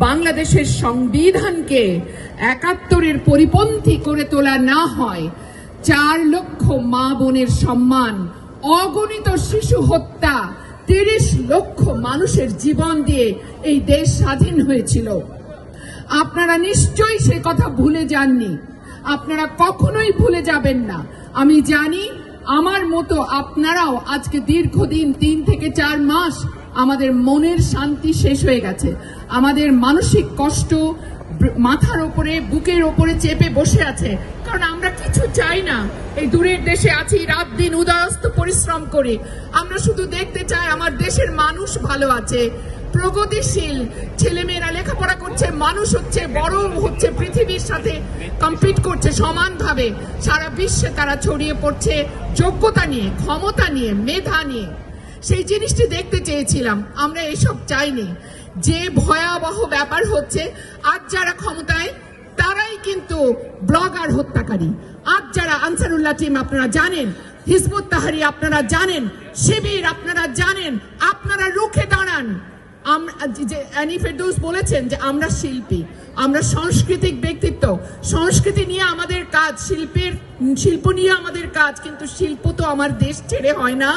বাংলাদেশের সংবিধানকে ৭১-এর পরিপন্থী করে তোলা না হয়, ৪ লক্ষ মা বোনের সম্মান, অগণিত শিশু হত্যা, ৩০ লক্ষ মানুষের জীবন দিয়ে এই দেশ স্বাধীন হয়েছিল। আপনারা নিশ্চয়ই সে কথা ভুলে যাননি, আপনারা কখনোই ভুলে যাবেন না। আমি জানি আমার মতো আপনারাও আজকে দীর্ঘদিন ৩ থেকে ৪ মাস আমাদের মনের শান্তি শেষ হয়ে গেছে, আমাদের মানসিক কষ্ট মাথার উপরে বুকের উপরে চেপে বসে আছে, কারণ আমরা কিছু চাই না। এই দূরের দেশে আছি, রাত দিন উদয়াস্ত পরিশ্রম করে, আমরা শুধু দেখতে চাই আমার দেশের মানুষ ভালো আছে, প্রগতিশীল ছেলেমেয়েরা লেখাপড়া করছে, মানুষ হচ্ছে, বড় হচ্ছে, পৃথিবীর সাথে কম্পিট করছে সমানভাবে, সারা বিশ্বে তারা ছড়িয়ে পড়ছে যোগ্যতা নিয়ে, ক্ষমতা নিয়ে, মেধা নিয়ে। সেই জিনিসটি দেখতে চেয়েছিলাম, আমরা এসব চাইনি। যে ভয়াবহ ব্যাপার হচ্ছে, আজ যারা ক্ষমতায় তারাই কিন্তু ব্লগার হত্যাকারী। আজ যারা আনসারুল্লাহ টিম আপনারা জানেন, হিজবুত তাহরির আপনারা জানেন, শিবির আপনারা জানেন, আপনারা রুখে দাঁড়ান। অ্যানি ফেরদৌস বলেছেন যে আমরা শিল্পী, আমরা সাংস্কৃতিক ব্যক্তিত্ব, সংস্কৃতি নিয়ে আমাদের কাজ, শিল্প নিয়ে আমাদের কাজ, কিন্তু শিল্প তো আমার দেশ ছেড়ে হয় না।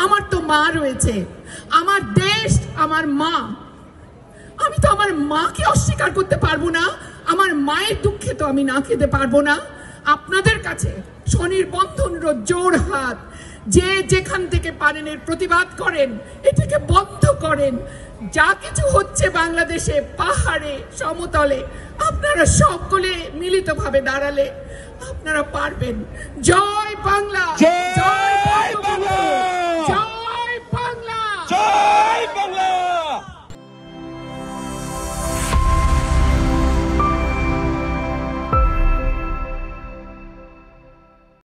আমার তো মা রয়েছে, আমার দেশ, আমার মা। আমি তো আমার মাকে অস্বীকার করতে পারবো না, আমার মায়ের দুঃখে তো আমি না খেতে পারবো না। আপনাদের কাছে স্বনির্বন্ধন জোর হাত, যে যেখান থেকে পারেন এর প্রতিবাদ করেন, এটাকে বন্ধ করেন। যা কিছু হচ্ছে বাংলাদেশে, পাহাড়ে, সমতলে, আপনারা সকলে মিলিতভাবে দাঁড়ালে আপনারা পারবেন। জয় বাংলা, জয় বাংলা।